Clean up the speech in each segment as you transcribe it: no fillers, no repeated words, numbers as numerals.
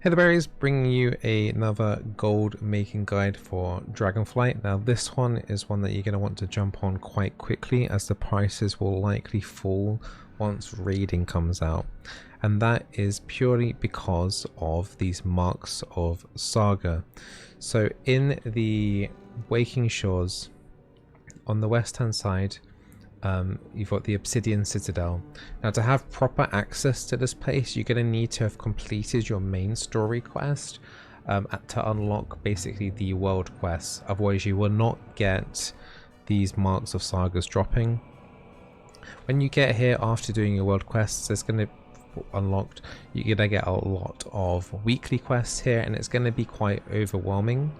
Hey there, berries, bringing you another gold making guide for Dragonflight. Now this one is one that you're going to want to jump on quite quickly, as the prices will likely fall once raiding comes out, and that is purely because of these marks of Sargha. So in the Waking Shores on the west hand side, you've got the Obsidian Citadel. Now, to have proper access to this place, you're going to need to have completed your main story quest to unlock basically the world quests. Otherwise, you will not get these marks of Sarghas dropping. When you get here after doing your world quests, there's going to be unlocked. You're going to get a lot of weekly quests here, and it's going to be quite overwhelming.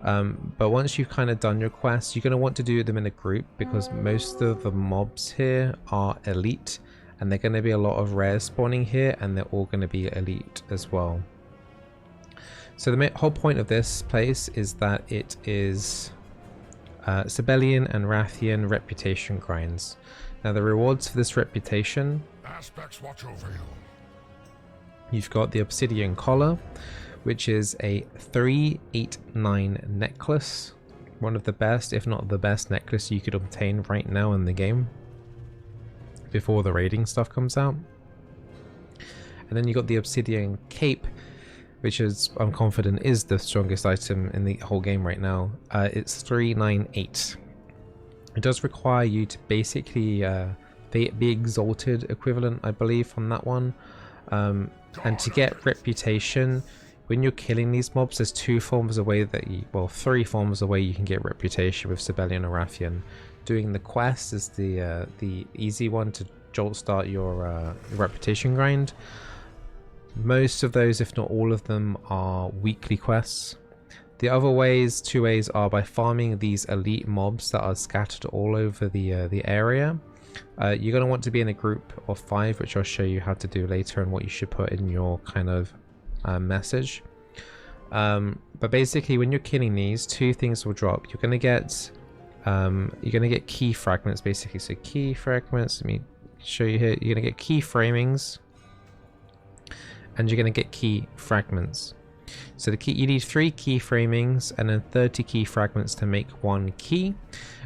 But once you've kind of done your quests, you're going to want to do them in a group, because most of the mobs here are elite, and they're going to be a lot of rares spawning here, and they're all going to be elite as well. So the whole point of this place is that it is Sibelian and Rathian reputation grinds. Now the rewards for this reputation, Aspects watch over you. You've got the Obsidian Collar, which is a 389 necklace. One of the best, if not the best necklace you could obtain right now in the game, before the raiding stuff comes out. And then you got the Obsidian Cape, which is, I'm confident, is the strongest item in the whole game right now. It's 398. It does require you to basically be exalted equivalent, I believe, from that one. And to get reputation, when you're killing these mobs, there's three forms of way you can get reputation with Sibelian or Rathian. Doing the quest is the easy one to jolt start your reputation grind. Most of those, if not all of them, are weekly quests. The other ways, two ways, are by farming these elite mobs that are scattered all over the area. You're going to want to be in a group of 5, which I'll show you how to do later and what you should put in your kind of message. But basically, when you're killing these, two things will drop. You're going to get key fragments, basically. So key fragments, let me show you here. You're going to get key framings, and you're going to get key fragments. So you need 3 key framings and then 30 key fragments to make 1 key.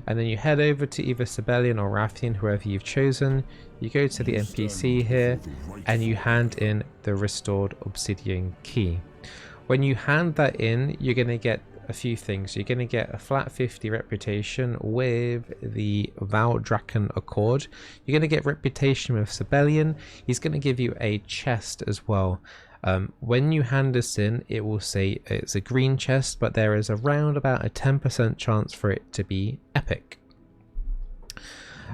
And then you head over to either Sibelian or Rathian, whoever you've chosen. You go to the NPC here and you hand in the restored obsidian key. When you hand that in, you're going to get a few things. You're going to get a flat 50 reputation with the Draken Accord. You're going to get reputation with Sibelian. He's going to give you a chest as well. When you hand this in, it will say it's a green chest, but there is around about a 10% chance for it to be epic.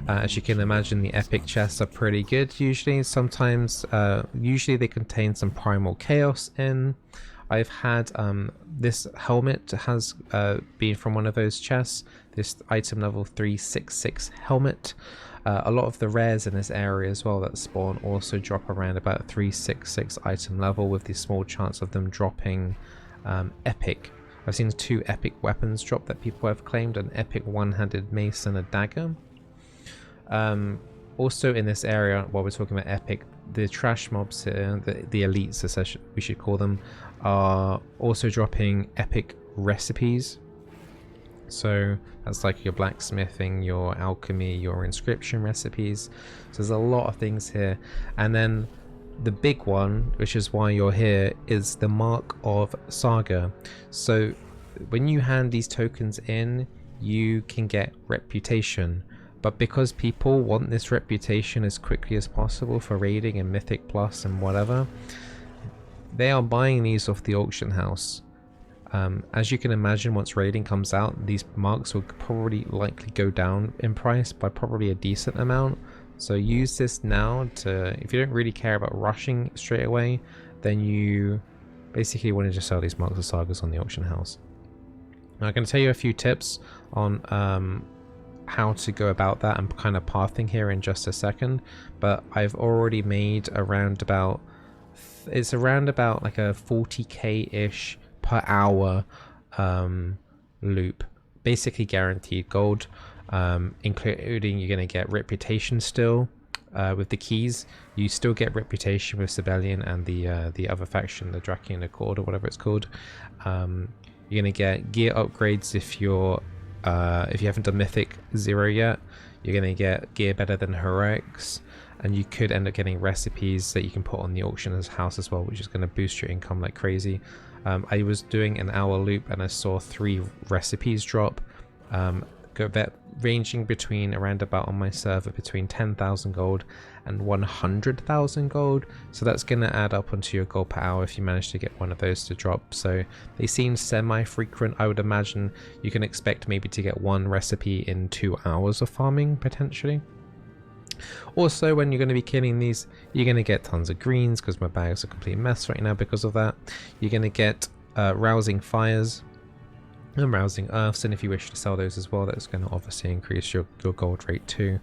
As you can imagine, the epic chests are pretty good usually. Sometimes, usually they contain some primal chaos in. I've had this helmet has been from one of those chests, this item level 366 helmet. A lot of the rares in this area as well that spawn also drop around about 366 item level, with the small chance of them dropping epic. I've seen 2 epic weapons drop that people have claimed, an epic one-handed mace and a dagger. Also in this area, while we're talking about epic, the trash mobs here, the elites we should call them, are also dropping epic recipes. So that's like your blacksmithing, your alchemy, your inscription recipes. So there's a lot of things here. And then the big one, which is why you're here, is the mark of Sargha. So when you hand these tokens in, you can get reputation. But because people want this reputation as quickly as possible for raiding and Mythic Plus and whatever, they are buying these off the auction house. As you can imagine, once raiding comes out, these marks will probably likely go down in price by probably a decent amount. So use this now to, if you don't really care about rushing straight away, then you basically want to just sell these marks of Sarghas on the auction house. Now I'm going to tell you a few tips on how to go about that and kind of pathing here in just a second, but I've already made around about, it's around about like a 40k-ish per hour loop, basically guaranteed gold, including you're going to get reputation still. with the keys, you still get reputation with Sibelian and the other faction, the Drakian Accord or whatever it's called. You're gonna get gear upgrades if you haven't done Mythic 0 yet. You're gonna get gear better than Heroics, and you could end up getting recipes that you can put on the auctioner's house as well, which is going to boost your income like crazy. I was doing an hour loop and I saw 3 recipes drop, ranging between around about on my server between 10,000 gold and 100,000 gold. So that's going to add up onto your gold per hour if you manage to get one of those to drop. So they seem semi-frequent. I would imagine you can expect maybe to get 1 recipe in 2 hours of farming potentially. Also, when you're going to be killing these, you're going to get tons of greens, because my bag's a complete mess right now because of that. You're going to get rousing fires and rousing earths, and if you wish to sell those as well, that's going to obviously increase your gold rate too.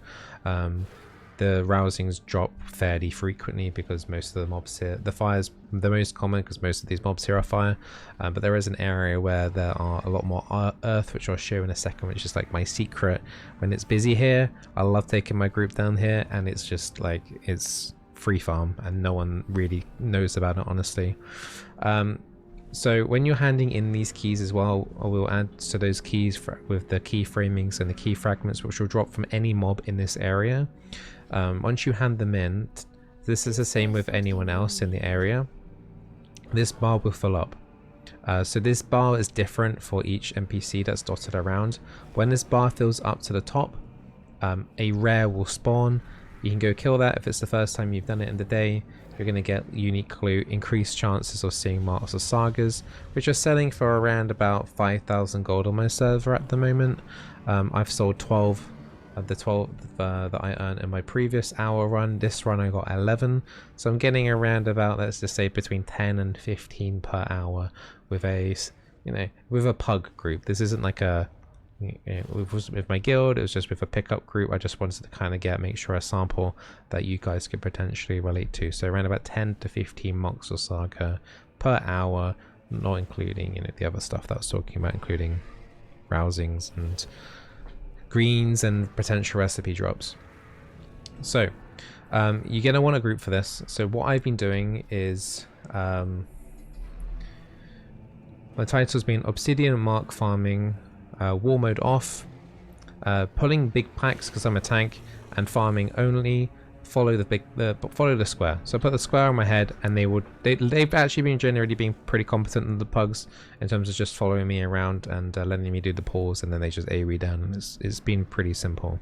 The rousings drop fairly frequently because most of the mobs here, the fire's the most common because most of these mobs here are fire, but there is an area where there are a lot more earth, which I'll show in a second, which is like my secret. When it's busy here, I love taking my group down here, and it's just like, it's free farm and no one really knows about it, honestly. So when you're handing in these keys as well, I will add to those keys with the key framings and the key fragments, which will drop from any mob in this area. Once you hand them in, this is the same with anyone else in the area, this bar will fill up. So this bar is different for each NPC that's dotted around. When this bar fills up to the top, a rare will spawn. You can go kill that if it's the first time you've done it in the day. You're going to get unique loot, increased chances of seeing marks of Sarghas, which are selling for around about 5,000 gold on my server at the moment. I've sold 12 of the 12 that I earned in my previous hour run. This run I got 11, so I'm getting around about, let's just say, between 10 and 15 per hour with a, with a pug group. This isn't like a, with my guild, it was just with a pickup group. I just wanted to kind of make sure a sample that you guys could potentially relate to. So around about 10 to 15 monks or Sargha per hour, not including the other stuff that I was talking about, including rousings and greens and potential recipe drops. So you're gonna want a group for this. So what I've been doing is my title's been Obsidian Mark Farming, war mode off, pulling big packs because I'm a tank, and farming only. Follow the square. So I put the square on my head, and they've actually been generally being pretty competent in the pugs in terms of just following me around and letting me do the pulls, and then they just AoE down, and it's been pretty simple.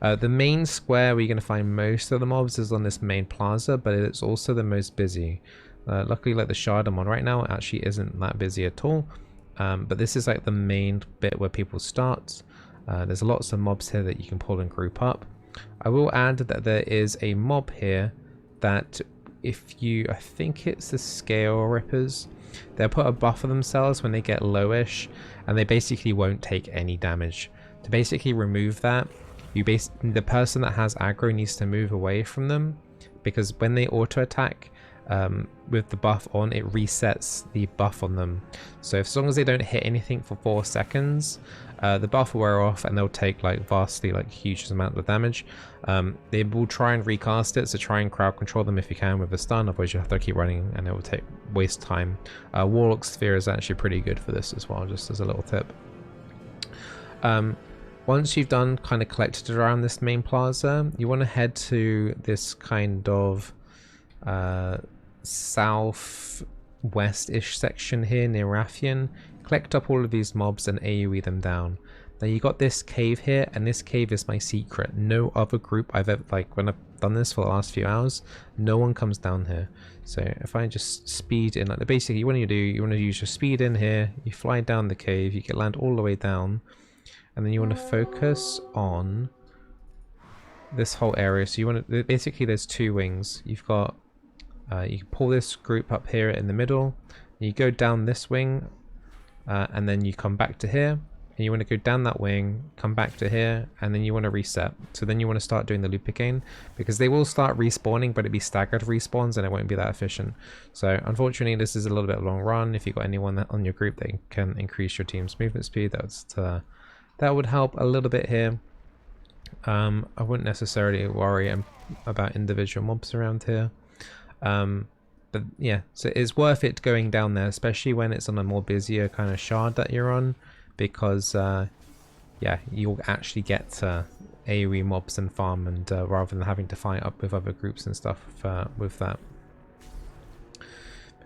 The main square where you're going to find most of the mobs is on this main plaza, but it's also the most busy. Luckily, like the shard I'm on right now, it actually isn't that busy at all. But this is like the main bit where people start. There's lots of mobs here that you can pull and group up. I will add that there is a mob here that I think it's the Scale Rippers, they'll put a buff on themselves when they get lowish, and they basically won't take any damage. To basically remove that, the person that has aggro needs to move away from them, because when they auto attack, with the buff on, it resets the buff on them. So as long as they don't hit anything for 4 seconds, the buff will wear off and they'll take huge amount of damage. They will try and recast it, so try and crowd control them if you can with a stun, otherwise you have to keep running and it will waste time. Warlock Sphere is actually pretty good for this as well, just as a little tip. Once you've done kind of collected around this main plaza, you want to head to this kind of southwest-ish section here near Rathian. Collect up all of these mobs and AoE them down. Now you got this cave here, and this cave is my secret. No other group I've ever, when I've done this for the last few hours, no one comes down here. So if I just speed in, basically what you want to use your speed in here, you fly down the cave, you can land all the way down, and then you want to focus on this whole area. So you want to, basically there's 2 wings. You've got you can pull this group up here in the middle, you go down this wing, and then you come back to here, and you want to go down that wing, come back to here, and then you want to reset. So then you want to start doing the loop again, because they will start respawning, but it'll be staggered respawns and it won't be that efficient. So unfortunately this is a little bit of a long run. If you've got anyone on your group that can increase your team's movement speed, that would help a little bit here. I wouldn't necessarily worry about individual mobs around here. But yeah, so it's worth it going down there, especially when it's on a more busier kind of shard that you're on, because yeah, you'll actually get AoE mobs and farm, and rather than having to fight up with other groups and stuff with that.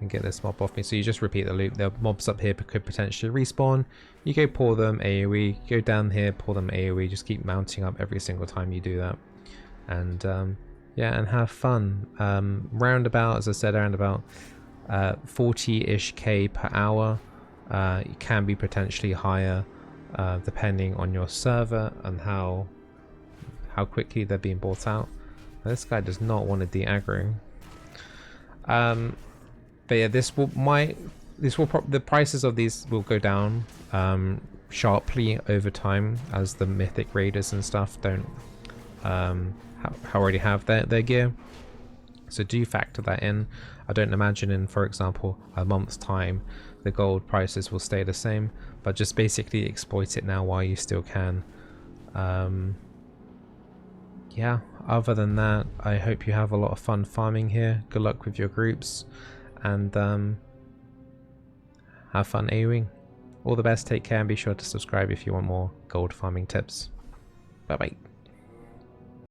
And get this mob off me. So you just repeat the loop. The mobs up here could potentially respawn. You go pour them AoE, go down here, pour them AoE, just keep mounting up every single time you do that. And yeah, and have fun. Roundabout, as I said, around about 40-ish K per hour. It can be potentially higher depending on your server and how quickly they're being bought out. This guy does not want to de-aggro. But yeah, the prices of these will go down sharply over time as the mythic raiders and stuff don't already have their gear. So do factor that in. I don't imagine in, for example, a month's time the gold prices will stay the same, but just basically exploit it now while you still can. Yeah, other than that, I hope you have a lot of fun farming here. Good luck with your groups, and have fun AoEing. All the best, take care, and be sure to subscribe if you want more gold farming tips. Bye bye.